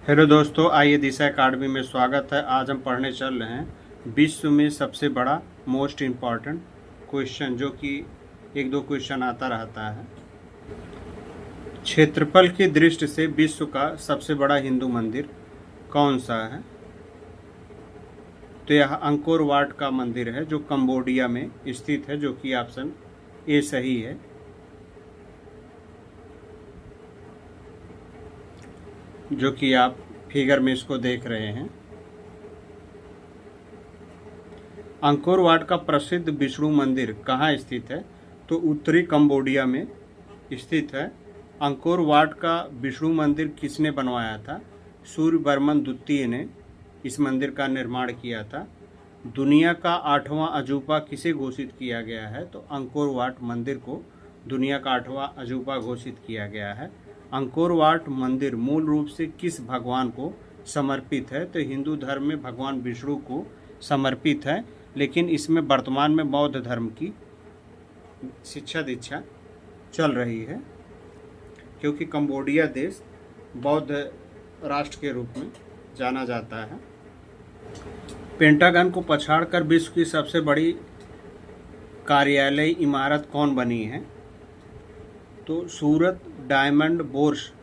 Hello दोस्तों, आइए दिशा academy में स्वागत है। आज हम पढ़ने चल रहे हैं विश्व में सबसे बड़ा मोस्ट इम्पॉर्टेंट क्वेश्चन, जो कि एक दो क्वेश्चन आता रहता है। क्षेत्रफल की दृष्टि से विश्व का सबसे बड़ा हिंदू मंदिर कौन सा है? तो यह अंकोर वाट का मंदिर है, जो कंबोडिया में स्थित है, जो कि ऑप्शन ए सही है। जो कि आप फिगर में इसको देख रहे हैं। अंकोर वाट का प्रसिद्ध विष्णु मंदिर कहाँ स्थित है? तो उत्तरी कंबोडिया में स्थित है। अंकोर वाट का विष्णु मंदिर किसने बनवाया था? सूर्यवर्मन द्वितीय ने इस मंदिर का निर्माण किया था। दुनिया का 8वां अजूबा किसे घोषित किया गया है? तो अंकोर वाट मंदिर को दुनिया का 8वां अजूबा घोषित किया गया है। अंकोर वाट मंदिर मूल रूप से किस भगवान को समर्पित है? तो हिंदू धर्म में भगवान विष्णु को समर्पित है, लेकिन इसमें वर्तमान में बौद्ध धर्म की शिक्षा दीक्षा चल रही है, क्योंकि कंबोडिया देश बौद्ध राष्ट्र के रूप में जाना जाता है। पेंटागन को पछाड़कर विश्व की सबसे बड़ी कार्यालय इमारत कौन बनी है? तो सूरत डायमंड बोर्स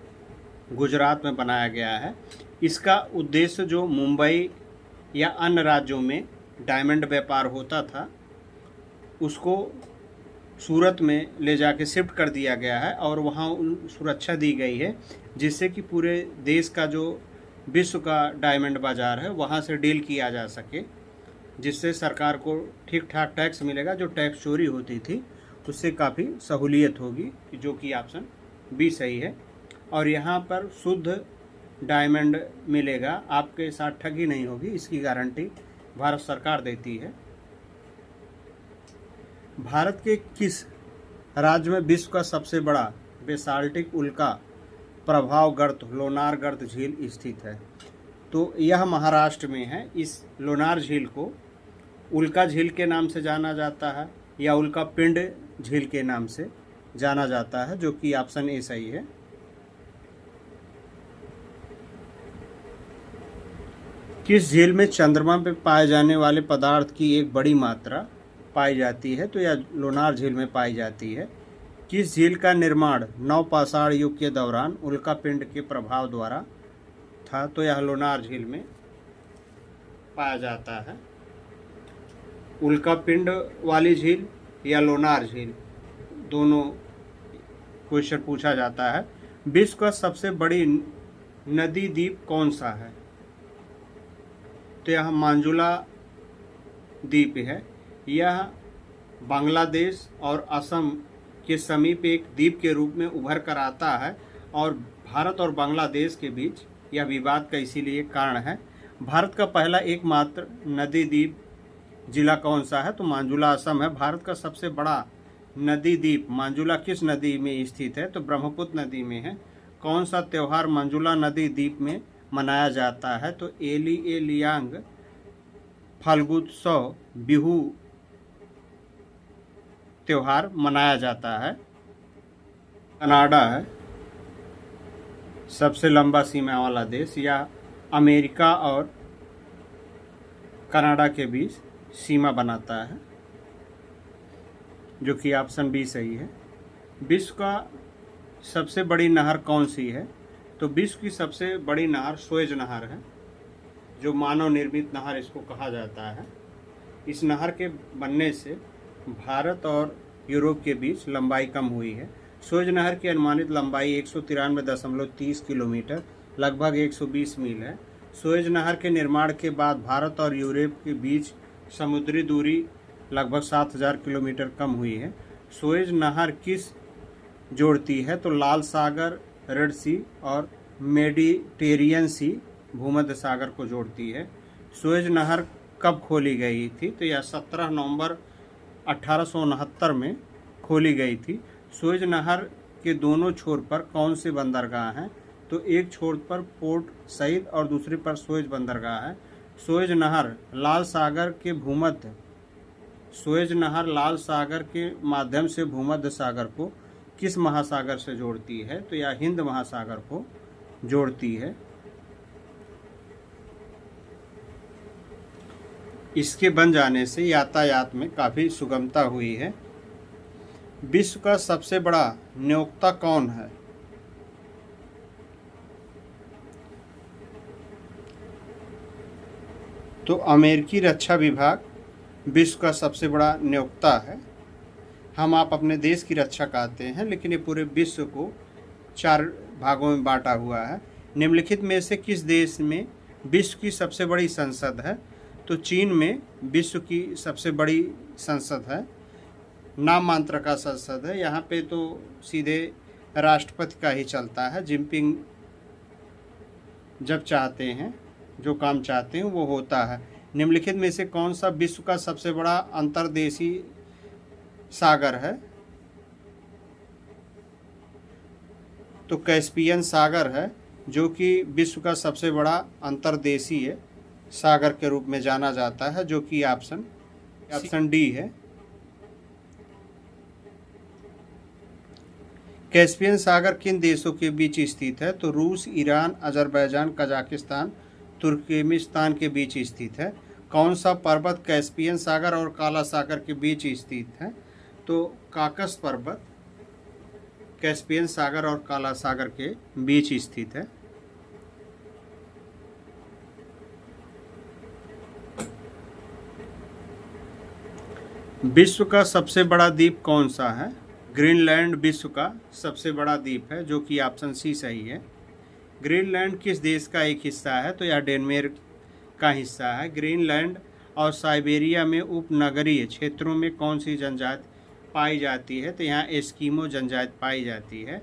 गुजरात में बनाया गया है। इसका उद्देश्य जो मुंबई या अन्य राज्यों में डायमंड व्यापार होता था, उसको सूरत में ले जाके शिफ्ट कर दिया गया है और वहाँ सुरक्षा दी गई है, जिससे कि पूरे देश का जो विश्व का डायमंड बाज़ार है वहाँ से डील किया जा सके, जिससे सरकार को ठीक ठाक टैक्स मिलेगा। जो टैक्स चोरी होती थी उससे काफ़ी सहूलियत होगी, जो कि ऑप्शन बी सही है। और यहाँ पर शुद्ध डायमंड मिलेगा, आपके साथ ठगी नहीं होगी, इसकी गारंटी भारत सरकार देती है। भारत के किस राज्य में विश्व का सबसे बड़ा बेसाल्टिक उल्का प्रभाव गर्त लोनार गर्त झील स्थित है? तो यह महाराष्ट्र में है। इस लोनार झील को उल्का झील के नाम से जाना जाता है या उल्का पिंड झील के नाम से जाना जाता है, जो कि ऑप्शन ए सही है। किस झील में चंद्रमा पर पाए जाने वाले पदार्थ की एक बड़ी मात्रा पाई जाती है? तो यह लोनार झील में पाई जाती है। किस झील का निर्माण नवपाषाण युग के दौरान उल्कापिंड के प्रभाव द्वारा था? तो यह लोनार झील में पाया जाता है। उल्कापिंड वाली झील या लोनार झील, दोनों क्वेश्चन पूछा जाता है। विश्व का सबसे बड़ी नदी द्वीप कौन सा है? तो यह मांजुला द्वीप है। यह बांग्लादेश और असम के समीप एक द्वीप के रूप में उभर कर आता है और भारत और बांग्लादेश के बीच यह विवाद का इसीलिए कारण है। भारत का पहला एकमात्र नदी द्वीप जिला कौन सा है? तो मांजुला असम है। भारत का सबसे बड़ा नदी द्वीप मांजुला किस नदी में स्थित है? तो ब्रह्मपुत्र नदी में है। कौन सा त्यौहार मांजुला नदी द्वीप में मनाया जाता है? तो एली ए लियांग फाल्गुत्सव बिहू त्यौहार मनाया जाता है। कनाडा है सबसे लंबा सीमा वाला देश। यह अमेरिका और कनाडा के बीच सीमा बनाता है, जो कि ऑप्शन बी सही है। विश्व का सबसे बड़ी नहर कौन सी है? तो विश्व की सबसे बड़ी नहर सुएज नहर है, जो मानव निर्मित नहर इसको कहा जाता है। इस नहर के बनने से भारत और यूरोप के बीच लंबाई कम हुई है। सुएज नहर की अनुमानित लंबाई 193.30 किलोमीटर लगभग 120 मील है। सुएज नहर के निर्माण के बाद भारत और यूरोप के बीच समुद्री दूरी लगभग 7000 किलोमीटर कम हुई है। सुएज नहर किस जोड़ती है? तो लाल सागर, रेड सी और मेडिटेरियन सी भूमध्य सागर को जोड़ती है। सुएज नहर कब खोली गई थी? तो यह 17 नवंबर 1869 में खोली गई थी। सुएज नहर के दोनों छोर पर कौन से बंदरगाह हैं? तो एक छोर पर पोर्ट सईद और दूसरे पर सुएज बंदरगाह है। सुएज नहर लाल सागर के माध्यम से भूमध्य सागर को किस महासागर से जोड़ती है? तो यह हिंद महासागर को जोड़ती है। इसके बन जाने से यातायात में काफ़ी सुगमता हुई है। विश्व का सबसे बड़ा नियोक्ता कौन है? तो अमेरिकी रक्षा विभाग विश्व का सबसे बड़ा नियोक्ता है। हम आप अपने देश की रक्षा करते हैं, लेकिन ये पूरे विश्व को 4 भागों में बांटा हुआ है। निम्नलिखित में से किस देश में विश्व की सबसे बड़ी संसद है? तो चीन में विश्व की सबसे बड़ी संसद है, नाम मात्र का संसद है। यहाँ पे तो सीधे राष्ट्रपति का ही चलता है। जिनपिंग जब चाहते हैं, जो काम चाहते हैं वो होता है। निम्नलिखित में से कौन सा विश्व का सबसे बड़ा अंतर्देशीय सागर है? तो कैस्पियन सागर है, जो कि विश्व का सबसे बड़ा अंतर्देशीय सागर के रूप में जाना जाता है, जो कि ऑप्शन डी है। कैस्पियन सागर किन देशों के बीच स्थित है? तो रूस, ईरान, अजरबैजान, कजाकिस्तान, तुर्कमेनिस्तान के बीच स्थित है। कौन सा पर्वत कैस्पियन सागर और काला सागर के बीच स्थित है? तो काकस पर्वत कैस्पियन सागर और काला सागर के बीच स्थित है। विश्व का सबसे बड़ा द्वीप कौन सा है? ग्रीनलैंड विश्व का सबसे बड़ा द्वीप है, जो कि ऑप्शन सी सही है। ग्रीनलैंड किस देश का एक हिस्सा है? तो यह डेनमार्क का हिस्सा है। ग्रीनलैंड और साइबेरिया में उपनगरीय क्षेत्रों में कौन सी जनजाति पाई जाती है? तो यहाँ एस्किमो जनजाति पाई जाती है।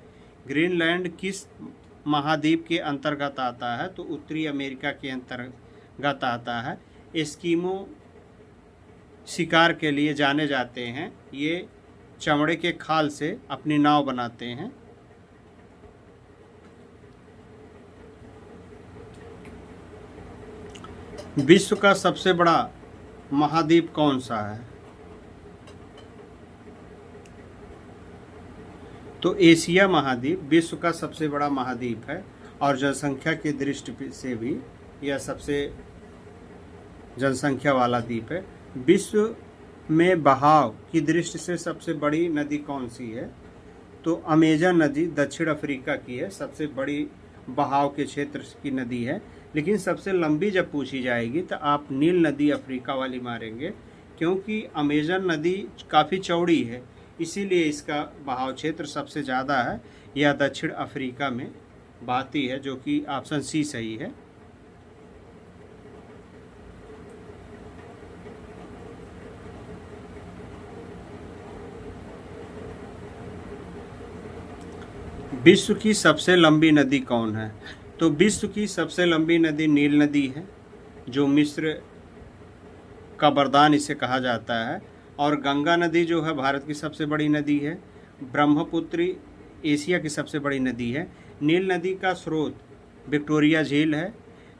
ग्रीनलैंड किस महाद्वीप के अंतर्गत आता है? तो उत्तरी अमेरिका के अंतर्गत आता है। एस्किमो शिकार के लिए जाने जाते हैं। ये चमड़े के खाल से अपनी नाव बनाते हैं। विश्व का सबसे बड़ा महाद्वीप कौन सा है? तो एशिया महाद्वीप विश्व का सबसे बड़ा महाद्वीप है और जनसंख्या की दृष्टि से भी यह सबसे जनसंख्या वाला द्वीप है। विश्व में बहाव की दृष्टि से सबसे बड़ी नदी कौन सी है? तो अमेजन नदी दक्षिण अफ्रीका की है, सबसे बड़ी बहाव के क्षेत्र की नदी है। लेकिन सबसे लंबी जब पूछी जाएगी तो आप नील नदी अफ्रीका वाली मारेंगे, क्योंकि अमेजन नदी काफ़ी चौड़ी है, इसीलिए इसका बहाव क्षेत्र सबसे ज़्यादा है। यह दक्षिण अफ्रीका में बहती है, जो कि ऑप्शन सी सही है। विश्व की सबसे लंबी नदी कौन है? तो विश्व की सबसे लंबी नदी नील नदी है, जो मिस्र का वरदान इसे कहा जाता है। और गंगा नदी जो है भारत की सबसे बड़ी नदी है। ब्रह्मपुत्र एशिया की सबसे बड़ी नदी है। नील नदी का स्रोत विक्टोरिया झील है।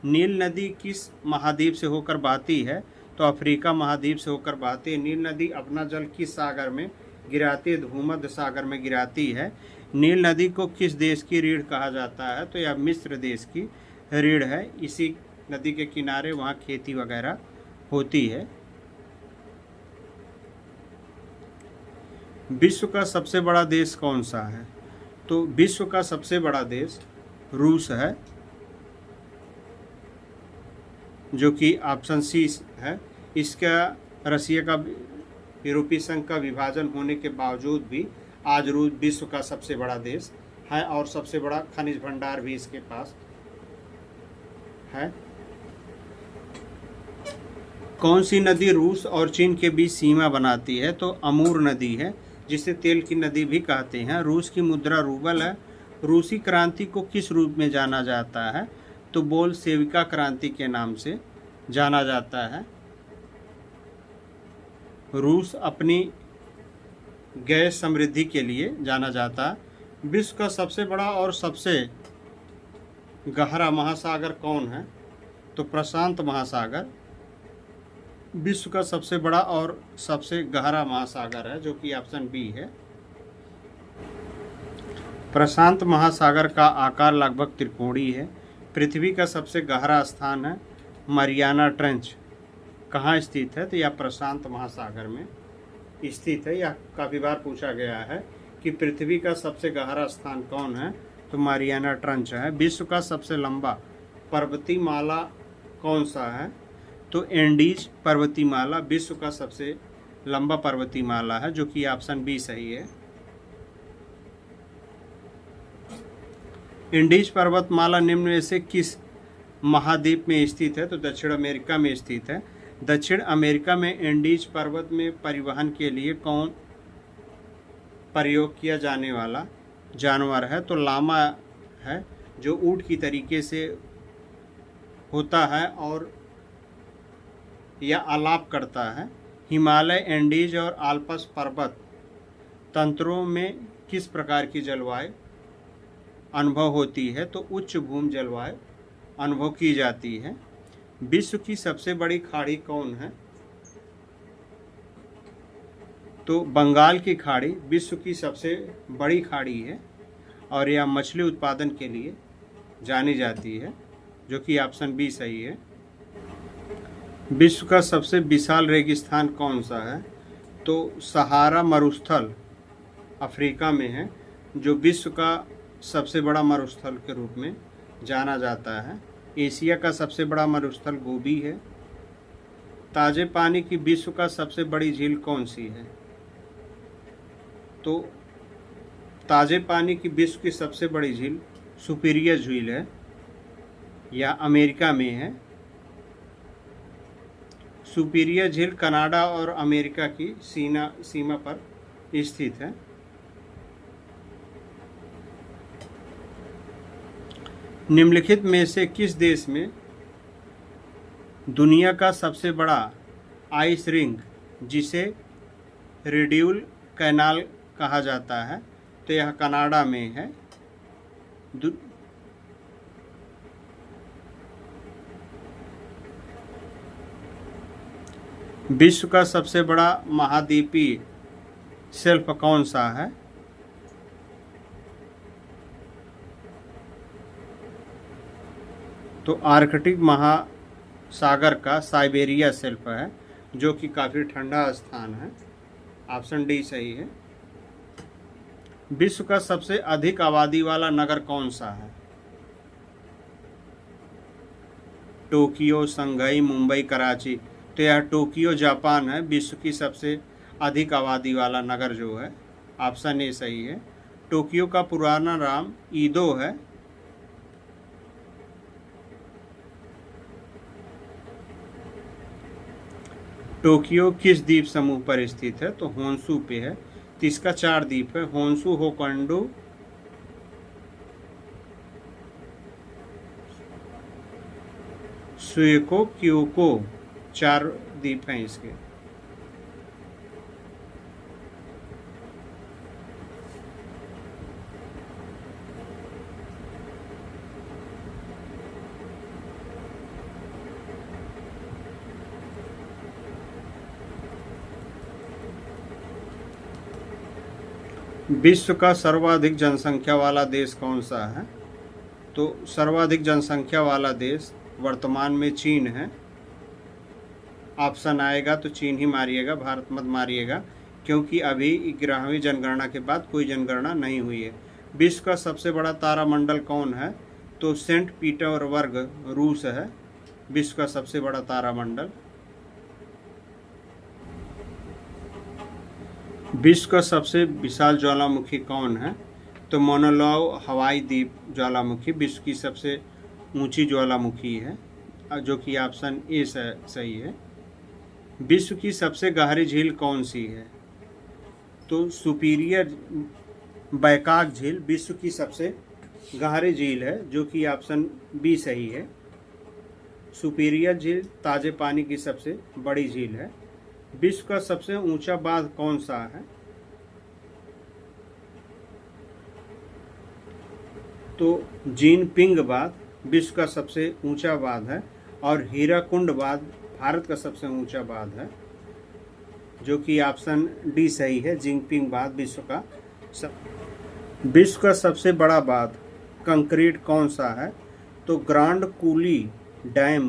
नील नदी किस महाद्वीप से होकर बहती है? तो अफ्रीका महाद्वीप से होकर बहती है। नील नदी अपना जल किस सागर में गिराती है? भूमध्य सागर में गिराती है। नील नदी को किस देश की रीढ़ कहा जाता है? तो यह मिस्र देश की रीढ़ है। इसी नदी के किनारे वहाँ खेती वगैरह होती है। विश्व का सबसे बड़ा देश कौन सा है? तो विश्व का सबसे बड़ा देश रूस है, जो कि ऑप्शन सी है। इसका रसिया का यूरोपीय संघ का विभाजन होने के बावजूद भी आज रूस विश्व का सबसे बड़ा देश है और सबसे बड़ा खनिज भंडार भी इसके पास है। कौन सी नदी रूस और चीन के बीच सीमा बनाती है? तो अमूर नदी है, जिसे तेल की नदी भी कहते हैं। रूस की मुद्रा रूबल है। रूसी क्रांति को किस रूप में जाना जाता है? तो बोल्शेविक क्रांति के नाम से जाना जाता है। रूस अपनी गैस समृद्धि के लिए जाना जाता है। विश्व का सबसे बड़ा और सबसे गहरा महासागर कौन है? तो प्रशांत महासागर विश्व का सबसे बड़ा और सबसे गहरा महासागर है, जो कि ऑप्शन बी है। प्रशांत महासागर का आकार लगभग त्रिकोणीय है। पृथ्वी का सबसे गहरा स्थान है मरियाना ट्रेंच कहाँ स्थित है? तो यह प्रशांत महासागर में स्थित है। यह काफ़ी बार पूछा गया है कि पृथ्वी का सबसे गहरा स्थान कौन है? तो मारियाना ट्रंच है। विश्व का सबसे लंबा पर्वतीमाला कौन सा है? तो एंडीज पर्वतीमाला विश्व का सबसे लंबा पर्वतीमाला है, जो कि ऑप्शन बी सही है। इंडीज पर्वतमाला निम्न में से किस महाद्वीप में स्थित है? तो दक्षिण अमेरिका में स्थित है। दक्षिण अमेरिका में एंडीज पर्वत में परिवहन के लिए कौन प्रयोग किया जाने वाला जानवर है? तो लामा है, जो ऊंट की तरीके से होता है और यह आलाप करता है। हिमालय, एंडीज और आल्प्स पर्वत तंत्रों में किस प्रकार की जलवायु अनुभव होती है? तो उच्च भूमि जलवायु अनुभव की जाती है। विश्व की सबसे बड़ी खाड़ी कौन है? तो बंगाल की खाड़ी विश्व की सबसे बड़ी खाड़ी है और यह मछली उत्पादन के लिए जानी जाती है, जो कि ऑप्शन बी सही है। विश्व का सबसे विशाल रेगिस्तान कौन सा है? तो सहारा मरुस्थल अफ्रीका में है, जो विश्व का सबसे बड़ा मरुस्थल के रूप में जाना जाता है। एशिया का सबसे बड़ा मरुस्थल गोबी है। ताजे पानी की विश्व का सबसे बड़ी झील कौन सी है? तो ताजे पानी की विश्व की सबसे बड़ी झील सुपीरियर झील है, यह अमेरिका में है। सुपीरियर झील कनाडा और अमेरिका की सीमा पर स्थित है। निम्नलिखित में से किस देश में दुनिया का सबसे बड़ा आइस रिंग, जिसे रेड्यूल कैनाल कहा जाता है? तो यह कनाडा में है। विश्व का सबसे बड़ा महाद्वीपीय शेल्फ कौन सा है? तो आर्कटिक महासागर का साइबेरिया शेल्फ है, जो कि काफ़ी ठंडा स्थान है। ऑप्शन डी सही है। विश्व का सबसे अधिक आबादी वाला नगर कौन सा है? Tokyo, Shanghai, Mumbai, Karachi. तो यह टोक्यो जापान है, विश्व की सबसे अधिक आबादी वाला नगर जो है। ऑप्शन ए सही है। टोक्यो का पुराना नाम ईदो है। टोक्यो किस द्वीप समूह पर स्थित है? तो होन्शू पे है। तो इसका 4 द्वीप है, होन्शू, होक्काइडो, सुएको, क्योको, 4 द्वीप हैं इसके। विश्व का सर्वाधिक जनसंख्या वाला देश कौन सा है? तो सर्वाधिक जनसंख्या वाला देश वर्तमान में चीन है। ऑप्शन आएगा तो चीन ही मारिएगा, भारत मत मारिएगा, क्योंकि अभी 11वीं जनगणना के बाद कोई जनगणना नहीं हुई है। विश्व का सबसे बड़ा तारामंडल कौन है? तो सेंट पीटर्सबर्ग रूस है विश्व का सबसे बड़ा तारामंडल। विश्व का सबसे विशाल ज्वालामुखी कौन है? तो मोनालोव हवाई द्वीप ज्वालामुखी विश्व की सबसे ऊंची ज्वालामुखी है, जो कि ऑप्शन ए सही है। विश्व की सबसे गहरी झील कौन सी है? तो सुपीरियर बैकाक झील विश्व की सबसे गहरी झील है, जो कि ऑप्शन बी सही है। सुपीरियर झील ताजे पानी की सबसे बड़ी झील है। विश्व का सबसे ऊंचा बांध कौन सा है? तो जिनपिंग बांध विश्व का सबसे ऊंचा बांध है और हीराकुंड बांध भारत का सबसे ऊंचा बांध है, जो कि ऑप्शन डी सही है। जिनपिंग बांध विश्व का सबसे बड़ा बांध कंक्रीट कौन सा है? तो ग्रांड कूली डैम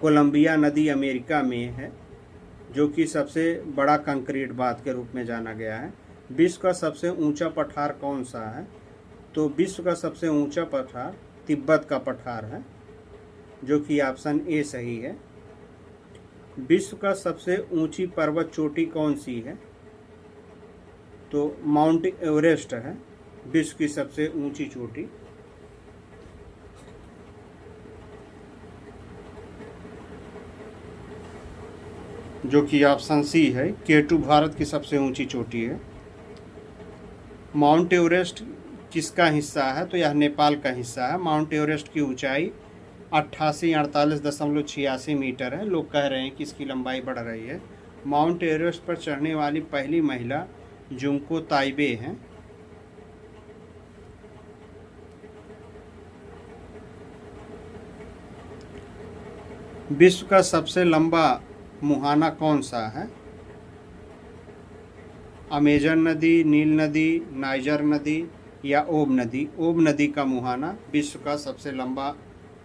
कोलंबिया नदी अमेरिका में है, जो कि सबसे बड़ा कंक्रीट बांध के रूप में जाना गया है। विश्व का सबसे ऊंचा पठार कौन सा है? तो विश्व का सबसे ऊंचा पठार तिब्बत का पठार है, जो कि ऑप्शन ए सही है। विश्व का सबसे ऊंची पर्वत चोटी कौन सी है? तो माउंट एवरेस्ट है विश्व की सबसे ऊंची चोटी। जो कि ऑप्शन सी है, K2 भारत की सबसे ऊंची चोटी है। माउंट एवरेस्ट किसका हिस्सा है? तो यह नेपाल का हिस्सा है। माउंट एवरेस्ट की ऊंचाई 8848.86 मीटर है। लोग कह रहे हैं कि इसकी लंबाई बढ़ रही है। माउंट एवरेस्ट पर चढ़ने वाली पहली महिला जुंको ताइबे हैं। विश्व का सबसे लंबा मुहाना कौन सा है? अमेजन नदी, नील नदी, नाइजर नदी या ओब नदी? ओब नदी का मुहाना विश्व का सबसे लंबा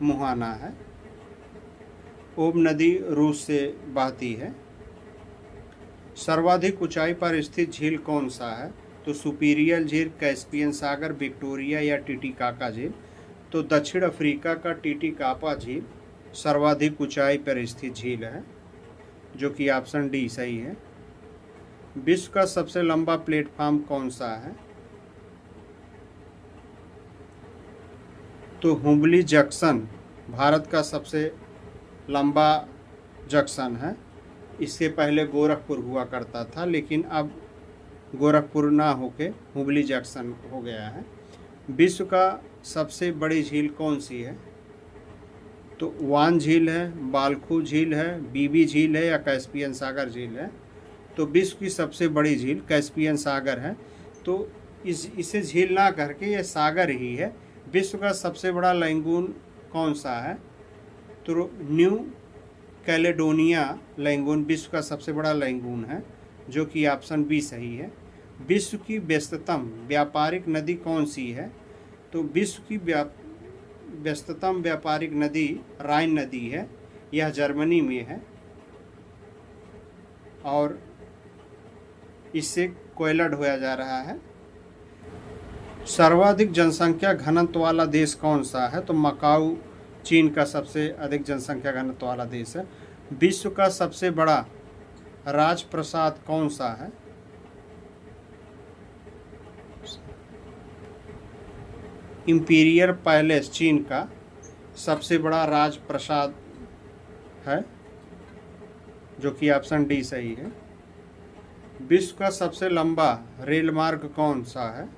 मुहाना है। ओब नदी रूस से बहती है। सर्वाधिक ऊंचाई पर स्थित झील कौन सा है? तो सुपीरियल झील, कैस्पियन सागर, विक्टोरिया या टिटिकाका झील? तो दक्षिण अफ्रीका का टिटिकाका झील सर्वाधिक ऊंचाई पर स्थित झील है, जो कि ऑप्शन डी सही है। विश्व का सबसे लंबा प्लेटफॉर्म कौन सा है? तो हुबली जंक्शन भारत का सबसे लंबा जंक्शन है। इससे पहले गोरखपुर हुआ करता था, लेकिन अब गोरखपुर ना होके हुबली जंक्शन हो गया है। विश्व का सबसे बड़ी झील कौन सी है? तो वान झील है, बालखू झील है, बीबी झील है या कैस्पियन सागर झील है? तो विश्व की सबसे बड़ी झील कैस्पियन सागर है। तो इसे झील ना करके ये सागर ही है। विश्व का सबसे बड़ा लैंगून कौन सा है? तो न्यू कैलेडोनिया लैंगून विश्व का सबसे बड़ा लैंगून है, जो कि ऑप्शन बी सही है। विश्व की व्यस्ततम व्यापारिक नदी कौन सी है? तो विश्व की व्यस्ततम व्यापारिक नदी राइन नदी है। यह जर्मनी में है और इससे कोयला ढोया जा रहा है। सर्वाधिक जनसंख्या घनत्व वाला देश कौन सा है? तो मकाऊ चीन का सबसे अधिक जनसंख्या घनत्व वाला देश है। विश्व का सबसे बड़ा राजप्रासाद कौन सा है? इंपीरियल पैलेस चीन का सबसे बड़ा राजप्रासाद है, जो कि ऑप्शन डी सही है। विश्व का सबसे लंबा रेल मार्ग कौन सा है?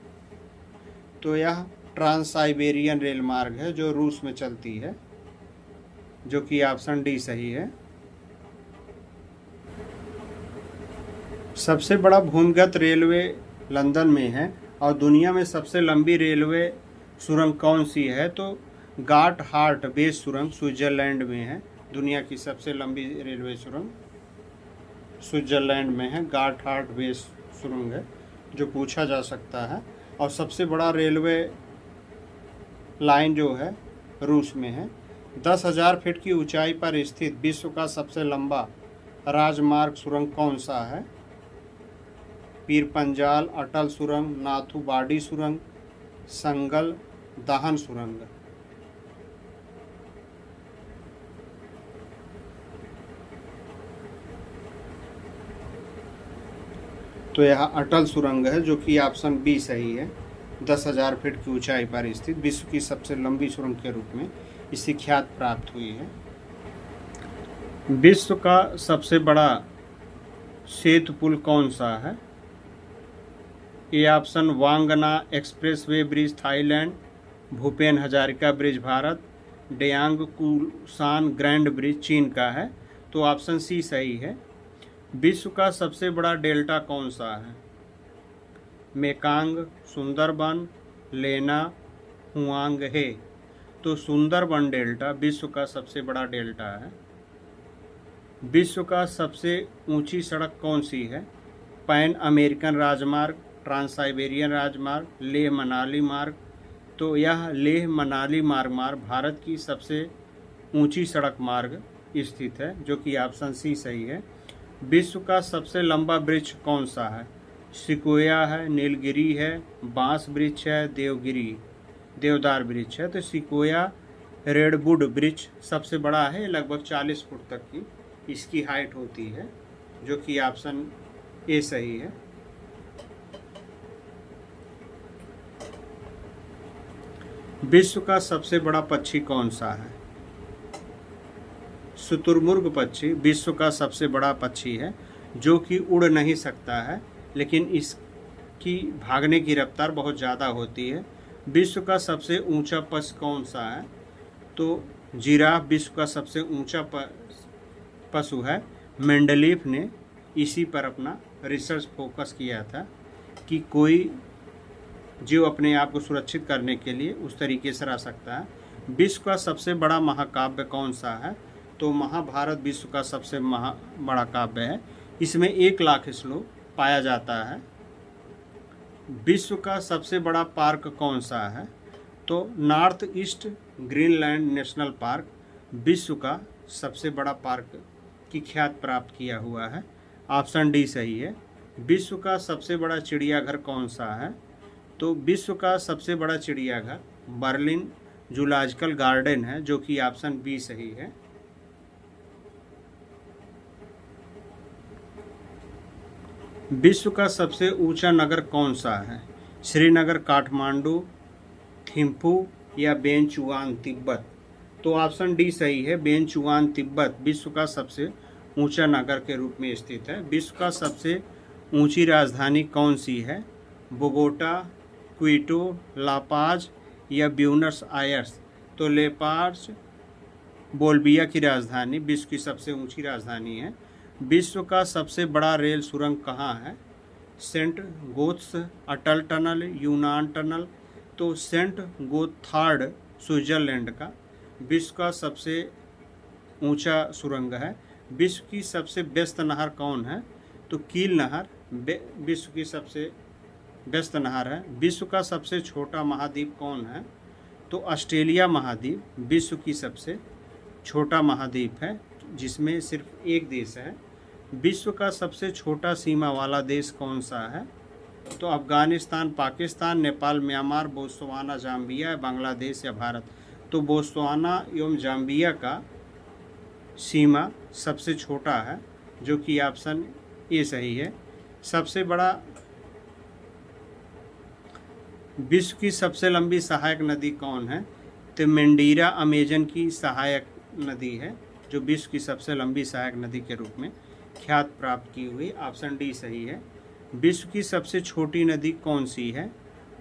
तो यह ट्रांस साइबेरियन रेल मार्ग है, जो रूस में चलती है, जो कि ऑप्शन डी सही है। सबसे बड़ा भूमिगत रेलवे लंदन में है और दुनिया में सबसे लंबी रेलवे सुरंग कौन सी है? तो गाट हार्ट बेस सुरंग स्विट्जरलैंड में है। दुनिया की सबसे लंबी रेलवे सुरंग स्विट्जरलैंड में है। गाट हार्ट बेस सुरंग है, जो पूछा जा सकता है। और सबसे बड़ा रेलवे लाइन जो है रूस में है। 10,000 फीट की ऊंचाई पर स्थित विश्व का सबसे लंबा राजमार्ग सुरंग कौन सा है? पीर पंजाल अटल सुरंग, नाथू बाडी सुरंग, संगल दहन सुरंग? तो यह अटल सुरंग है, जो कि ऑप्शन बी सही है। 10,000 फीट की ऊंचाई पर स्थित विश्व की सबसे लंबी सुरंग के रूप में इसे ख्याति प्राप्त हुई है। विश्व का सबसे बड़ा सेतु पुल कौन सा है? ए ऑप्शन वांगना expressway bridge Thailand, Bhupen Hazarika bridge Bharat, Danyang Kunshan grand bridge चीन का है। तो ऑप्शन सी सही है। विश्व का सबसे बड़ा डेल्टा कौन सा है? मेकांग, सुंदरबन, लेना, हुआंग हे? तो सुंदरबन डेल्टा विश्व का सबसे बड़ा डेल्टा है। विश्व का सबसे ऊंची सड़क कौन सी है? पैन अमेरिकन राजमार्ग, ट्रांस साइबेरियन राजमार्ग, लेह मनाली मार्ग? तो यह लेह मनाली मार्ग भारत की सबसे ऊंची सड़क मार्ग स्थित है, जो कि ऑप्शन सी सही है। विश्व का सबसे लंबा वृक्ष कौन सा है? सिकोया है, नीलगिरी है, बांस वृक्ष है, देवदार वृक्ष है। तो सिकोया रेडवुड वृक्ष सबसे बड़ा है, लगभग 40 फुट तक की इसकी हाइट होती है, जो कि ऑप्शन ए सही है। विश्व का सबसे बड़ा पक्षी कौन सा है? शुतुरमुर्ग पक्षी विश्व का सबसे बड़ा पक्षी है, जो कि उड़ नहीं सकता है, लेकिन इसकी भागने की रफ्तार बहुत ज़्यादा होती है। विश्व का सबसे ऊंचा पशु कौन सा है? तो जिराफ विश्व का सबसे ऊंचा पशु है। मेंडलीफ ने इसी पर अपना रिसर्च फोकस किया था कि कोई जीव अपने आप को सुरक्षित करने के लिए उस तरीके से रह सकता है। विश्व का सबसे बड़ा महाकाव्य कौन सा है? तो महाभारत विश्व का सबसे बड़ा काव्य है। इसमें 1 लाख श्लोक पाया जाता है। विश्व का सबसे बड़ा पार्क कौन सा है? तो north east Greenland national park विश्व का सबसे बड़ा पार्क की ख्याति प्राप्त किया हुआ है। ऑप्शन डी सही है। विश्व का सबसे बड़ा चिड़ियाघर कौन सा है? तो विश्व का सबसे बड़ा चिड़ियाघर बर्लिन जूलॉजिकल गार्डन है, जो कि ऑप्शन बी सही है। विश्व का सबसे ऊंचा नगर कौन सा है? श्रीनगर, काठमांडू, थिम्पू या बेंचुआन तिब्बत? तो ऑप्शन डी सही है। बेंचुआन तिब्बत विश्व का सबसे ऊंचा नगर के रूप में स्थित है। विश्व का सबसे ऊंची राजधानी कौन सी है? बोगोटा, क्विटो, लापाज या ब्यूनस आयर्स? तो लेपाज बोल्बिया की राजधानी विश्व की सबसे ऊंची राजधानी है। विश्व का सबसे बड़ा रेल सुरंग कहाँ है? सेंट गोथ्स अटल टनल, यूनान टनल? तो सेंट गोथार्ड स्विट्जरलैंड का विश्व का सबसे ऊंचा सुरंग है। विश्व की सबसे व्यस्त नहर कौन है? तो कील नहर विश्व की सबसे व्यस्त नहर है। विश्व का सबसे छोटा महाद्वीप कौन है? तो ऑस्ट्रेलिया महाद्वीप विश्व की सबसे छोटा महाद्वीप है, जिसमें सिर्फ एक देश है। विश्व का सबसे छोटा सीमा वाला देश कौन सा है? तो Afghanistan, Pakistan, Nepal, Myanmar, Botswana, Zambia, Bangladesh या भारत? तो बोत्सवाना एवं जाम्बिया का सीमा सबसे छोटा है, जो कि ऑप्शन ए सही है। सबसे बड़ा विश्व की सबसे लंबी सहायक नदी कौन है? तो मेंडीरा अमेजन की सहायक नदी है, जो विश्व की सबसे लंबी सहायक नदी के रूप में ख्याति प्राप्त की हुई। ऑप्शन डी सही है। विश्व की सबसे छोटी नदी कौन सी है?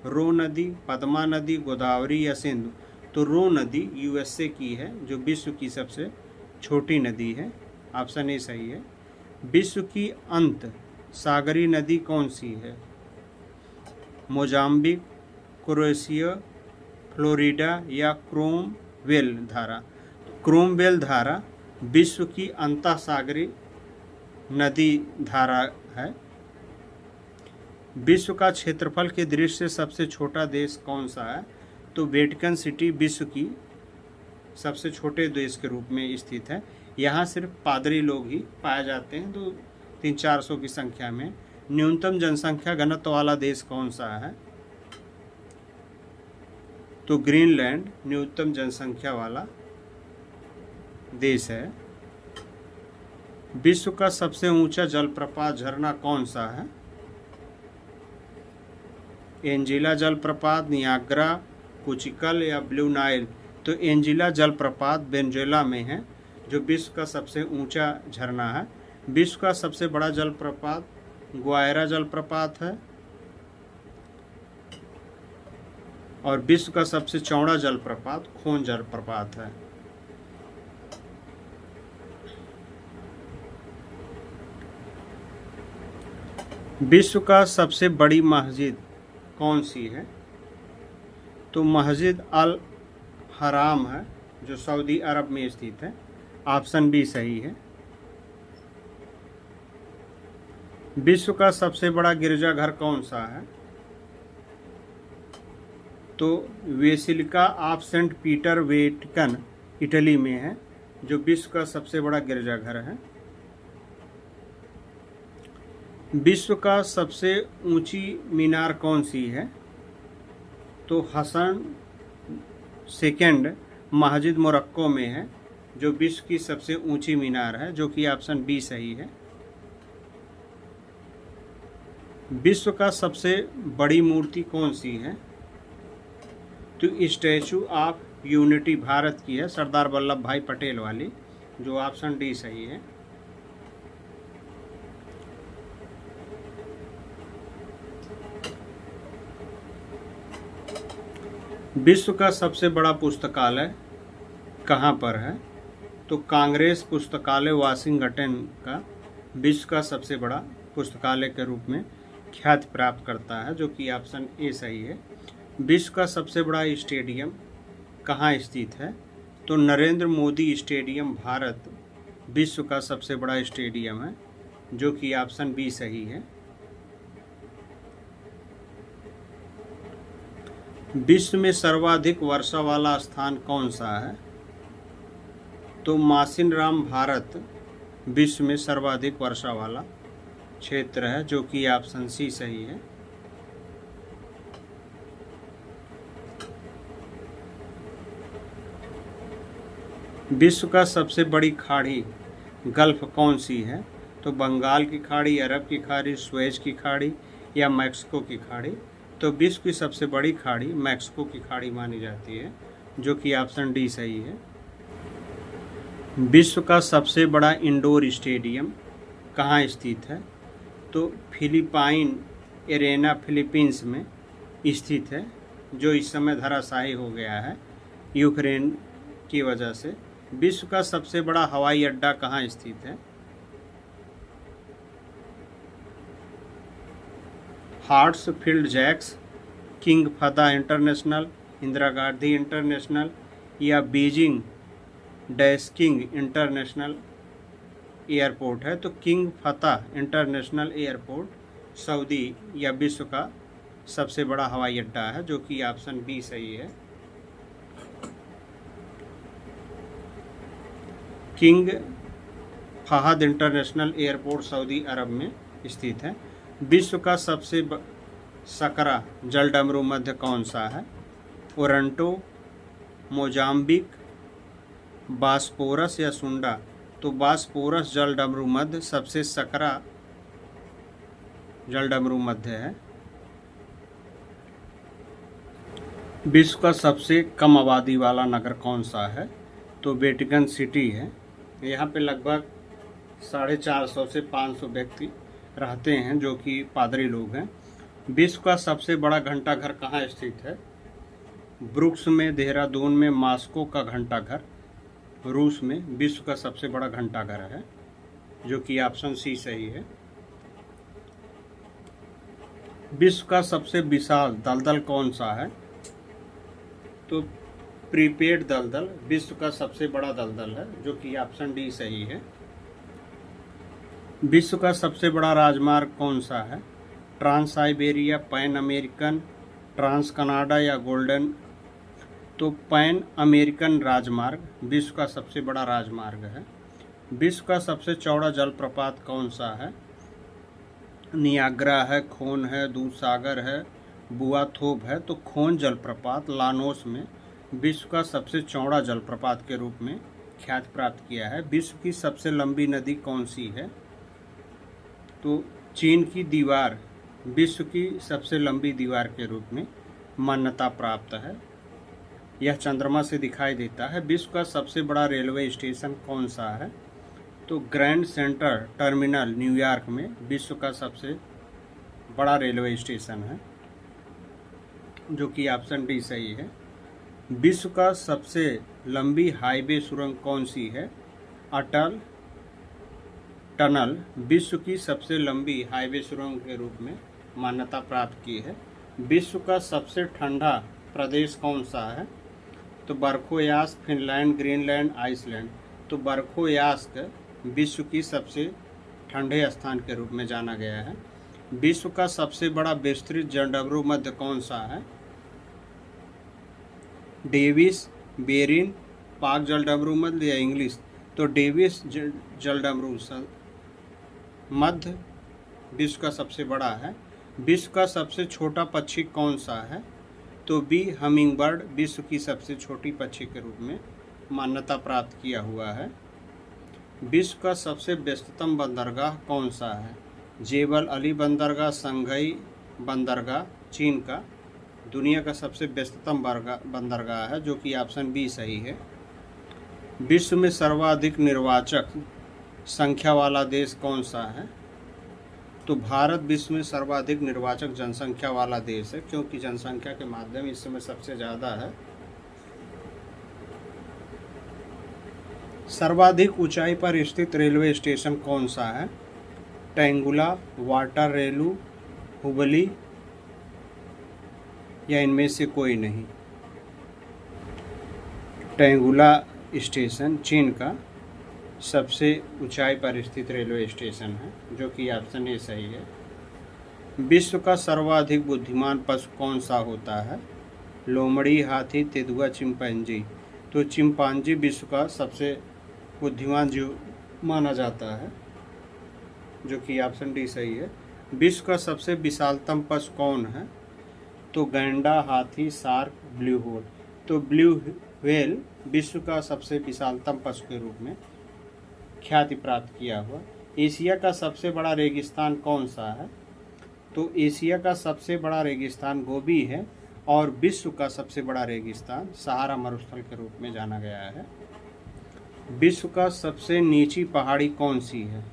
रो नदी, पद्मा नदी, गोदावरी या सिंधु? तो रो नदी यूएसए की है, जो विश्व की सबसे छोटी नदी है। ऑप्शन ए सही है। विश्व की अंत सागरी नदी कौन सी है? मोजाम्बिक, क्रोएशिया, फ्लोरिडा या क्रोमवेल धारा? क्रोमवेल धारा विश्व की अंतःसागरीय नदी धारा है। विश्व का क्षेत्रफल के दृष्टि से सबसे छोटा देश कौन सा है? तो वेटिकन सिटी विश्व की सबसे छोटे देश के रूप में स्थित है। यहाँ सिर्फ पादरी लोग ही पाए जाते हैं, तो 300-400 की संख्या में। न्यूनतम जनसंख्या घनत्व वाला देश कौन सा है? तो ग्रीनलैंड न्यूनतम जनसंख्या वाला देश है। विश्व का सबसे ऊंचा जलप्रपात झरना कौन सा है? एंजिला जलप्रपात, नियाग्रा, कुचिकल या ब्लू नाइल? तो एंजिला जलप्रपात वेनेजुएला में है, जो विश्व का सबसे ऊंचा झरना है। विश्व का सबसे बड़ा जलप्रपात ग्वायरा जलप्रपात है, और विश्व का सबसे चौड़ा जलप्रपात खोन जलप्रपात है। विश्व का सबसे बड़ी मस्जिद कौन सी है? तो मस्जिद अल हराम है, जो सऊदी अरब में स्थित है। ऑप्शन बी सही है। विश्व का सबसे बड़ा गिरजाघर कौन सा है? तो Basilica of Saint Peter Vatican Italy में है, जो विश्व का सबसे बड़ा गिरजाघर है। विश्व का सबसे ऊंची मीनार कौन सी है? तो हसन सेकंड मस्जिद मोरक्को में है, जो विश्व की सबसे ऊंची मीनार है, जो कि ऑप्शन बी सही है। विश्व का सबसे बड़ी मूर्ति कौन सी है? तो स्टैचू ऑफ यूनिटी भारत की है, सरदार वल्लभ भाई पटेल वाली, जो ऑप्शन डी सही है। विश्व का सबसे बड़ा पुस्तकालय कहाँ पर है? तो कांग्रेस पुस्तकालय वाशिंगटन का विश्व का सबसे बड़ा पुस्तकालय के रूप में ख्याति प्राप्त करता है, जो कि ऑप्शन ए सही है। विश्व का सबसे बड़ा स्टेडियम कहाँ स्थित है? तो नरेंद्र मोदी स्टेडियम भारत विश्व का सबसे बड़ा स्टेडियम है, जो कि ऑप्शन बी सही है। विश्व में सर्वाधिक वर्षा वाला स्थान कौन सा है? तो मासिनराम भारत विश्व में सर्वाधिक वर्षा वाला क्षेत्र है, जो कि ऑप्शन सी सही है। विश्व का सबसे बड़ी खाड़ी गल्फ कौन सी है? तो बंगाल की खाड़ी, अरब की खाड़ी, सुएज की खाड़ी या मैक्सिको की खाड़ी? तो विश्व की सबसे बड़ी खाड़ी मैक्सिको की खाड़ी मानी जाती है, जो कि ऑप्शन डी सही है। विश्व का सबसे बड़ा इंडोर स्टेडियम कहाँ स्थित है? तो फिलिपाइन एरेना फिलीपींस में स्थित है, जो इस समय धराशायी हो गया है यूक्रेन की वजह से। विश्व का सबसे बड़ा हवाई अड्डा कहाँ स्थित है? Hartsfield Jackson, King Fahd International, Indira Gandhi International या बीजिंग डैशकिंग इंटरनेशनल एयरपोर्ट है? तो King Fahd International Airport Saudi या विश्व का सबसे बड़ा हवाई अड्डा है, जो कि ऑप्शन बी सही है। King Fahd International Airport Saudi Arabia में स्थित है। विश्व का सबसे सकरा जलडमरू मध्य कौन सा है? ओरंटो, मोजाम्बिक, बास्पोरस या सुंडा? तो बास्पोरस जलडमरू मध्य सबसे सकरा जलडमरू मध्य है। विश्व का सबसे कम आबादी वाला नगर कौन सा है? तो वेटिकन सिटी है। यहाँ पे लगभग 450 से 500 व्यक्ति रहते हैं, जो कि पादरी लोग हैं। विश्व का सबसे बड़ा घंटाघर कहाँ स्थित है? ब्रुक्स में, देहरादून में, मॉस्को का घंटाघर रूस में विश्व का सबसे बड़ा घंटाघर है, जो कि ऑप्शन सी सही है। विश्व का सबसे विशाल दलदल कौन सा है? तो प्रीपेड दलदल विश्व का सबसे बड़ा दलदल है, जो कि ऑप्शन डी सही है। विश्व का सबसे बड़ा राजमार्ग कौन सा है? Trans Siberia, Pan American, Trans Canada या गोल्डन? तो पैन अमेरिकन राजमार्ग विश्व का सबसे बड़ा राजमार्ग है। विश्व का सबसे चौड़ा जलप्रपात कौन सा है? नियाग्रा है, खोन है, दूधसागर है, बुआथोब है? तो खोन जलप्रपात लानोस में विश्व का सबसे चौड़ा जलप्रपात के रूप में ख्याति प्राप्त किया है। विश्व की सबसे लंबी नदी कौन सी है? तो चीन की दीवार विश्व की सबसे लंबी दीवार के रूप में मान्यता प्राप्त है। यह चंद्रमा से दिखाई देता है। विश्व का सबसे बड़ा रेलवे स्टेशन कौन सा है? तो ग्रैंड सेंटर टर्मिनल न्यूयॉर्क में विश्व का सबसे बड़ा रेलवे स्टेशन है, जो कि ऑप्शन डी सही है। विश्व का सबसे लंबी हाईवे सुरंग कौन सी है? अटल टनल विश्व की सबसे लंबी हाईवे सुरंग के रूप में मान्यता प्राप्त की है। विश्व का सबसे ठंडा प्रदेश कौन सा है? तो बर्खोयास्क, फिनलैंड, ग्रीनलैंड, आइसलैंड? तो बर्खोयास्क विश्व की सबसे ठंडे स्थान के रूप में जाना गया है। विश्व का सबसे बड़ा विस्तृत जलडमरू मध्य कौन सा है? डेविस, बेरिन, पाक जलडमरू मध्य या इंग्लिश? तो डेविस जलडमरू मध्य विश्व का सबसे बड़ा है। विश्व का सबसे छोटा पक्षी कौन सा है? तो बी हमिंग बर्ड विश्व की सबसे छोटी पक्षी के रूप में मान्यता प्राप्त किया हुआ है। विश्व का सबसे व्यस्ततम बंदरगाह कौन सा है? जेबल अली बंदरगाह, संघई बंदरगाह चीन का दुनिया का सबसे व्यस्ततम बंदरगाह है, जो कि ऑप्शन बी सही है। विश्व में सर्वाधिक निर्वाचक संख्या वाला देश कौन सा है? तो भारत विश्व में सर्वाधिक निर्वाचक जनसंख्या वाला देश है, क्योंकि जनसंख्या के माध्यम इस समय सबसे ज़्यादा है। सर्वाधिक ऊंचाई पर स्थित रेलवे स्टेशन कौन सा है? टेंगुला, वाटरलू, हुबली या इनमें से कोई नहीं? टेंगुला स्टेशन चीन का सबसे ऊंचाई पर स्थित रेलवे स्टेशन है, जो कि ऑप्शन ए सही है। विश्व का सर्वाधिक बुद्धिमान पशु कौन सा होता है? लोमड़ी, हाथी, तेंदुआ, चिंपैंजी। तो चिंपांजी विश्व का सबसे बुद्धिमान जीव माना जाता है, जो कि ऑप्शन डी सही है। विश्व का सबसे विशालतम पशु कौन है? तो गैंडा, हाथी, शार्क, ब्लू व्हेल। तो ब्लू व्हेल विश्व का सबसे विशालतम पशु के रूप में ख्याति प्राप्त किया हुआ। एशिया का सबसे बड़ा रेगिस्तान कौन सा है? तो एशिया का सबसे बड़ा रेगिस्तान गोबी है, और विश्व का सबसे बड़ा रेगिस्तान सहारा मरुस्थल के रूप में जाना गया है। विश्व का सबसे नीची पहाड़ी कौन सी है?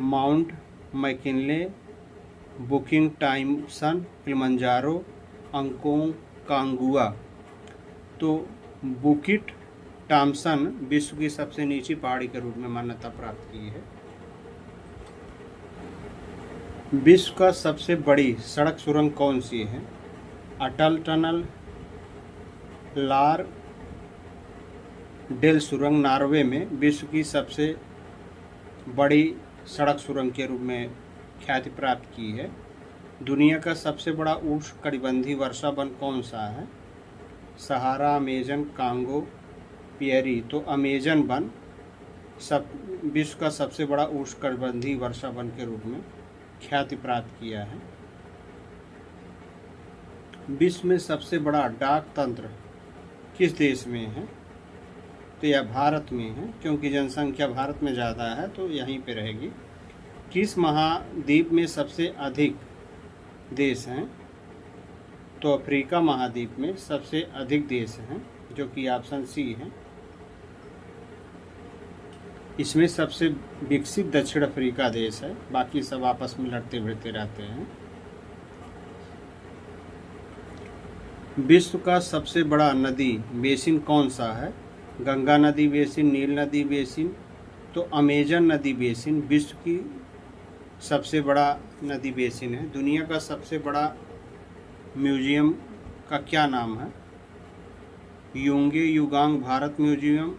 Mount McKinley, Bukit Thomson, Kilimanjaro, Aconcagua. तो बुकिट टॉम्सन विश्व की सबसे नीची पहाड़ी के रूप में मान्यता प्राप्त की है। विश्व का सबसे बड़ी सड़क सुरंग कौन सी है? अटल टनल, लार डेल सुरंग नॉर्वे में विश्व की सबसे बड़ी सड़क सुरंग के रूप में ख्याति प्राप्त की है। दुनिया का सबसे बड़ा उष्णकटिबंधीय वर्षा वन कौन सा है? सहारा, अमेजन, कांगो, पियरी। तो अमेजन वन विश्व का सबसे बड़ा उष्णकटिबंधीय वर्षा वन के रूप में ख्याति प्राप्त किया है। विश्व में सबसे बड़ा डाक तंत्र किस देश में है? तो यह भारत में है, क्योंकि जनसंख्या भारत में ज़्यादा है, तो यहीं पे रहेगी। किस महाद्वीप में सबसे अधिक देश हैं? तो अफ्रीका महाद्वीप में सबसे अधिक देश हैं, जो कि ऑप्शन सी है। इसमें सबसे विकसित दक्षिण अफ्रीका देश है, बाकी सब आपस में लड़ते भिड़ते रहते हैं। विश्व का सबसे बड़ा नदी बेसिन कौन सा है? गंगा नदी बेसिन, नील नदी बेसिन। तो अमेजन नदी बेसिन विश्व की सबसे बड़ा नदी बेसिन है। दुनिया का सबसे बड़ा म्यूजियम का क्या नाम है? यूंगे युगांग भारत म्यूजियम,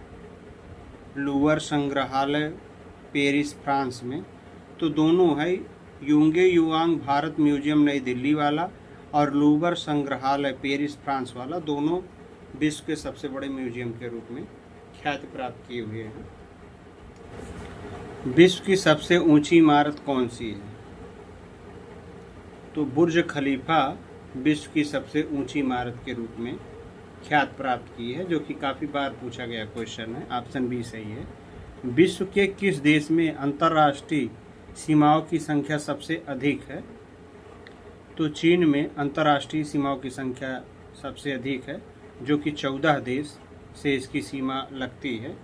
लूवर संग्रहालय पेरिस फ्रांस में। तो दोनों है, यूंगे युगांग भारत म्यूजियम नई दिल्ली वाला और लूवर संग्रहालय पेरिस फ्रांस वाला, दोनों विश्व के सबसे बड़े म्यूजियम के रूप में ख्याति प्राप्त किए हुए हैं। विश्व की सबसे ऊंची इमारत कौन सी है? तो बुर्ज खलीफा विश्व की सबसे ऊंची इमारत के रूप में ख्याति प्राप्त की है, जो कि काफ़ी बार पूछा गया क्वेश्चन है। ऑप्शन बी सही है। विश्व के किस देश में अंतर्राष्ट्रीय सीमाओं की संख्या सबसे अधिक है? तो चीन में अंतर्राष्ट्रीय सीमाओं की संख्या सबसे अधिक है, जो कि 14 देश से इसकी सीमा लगती है।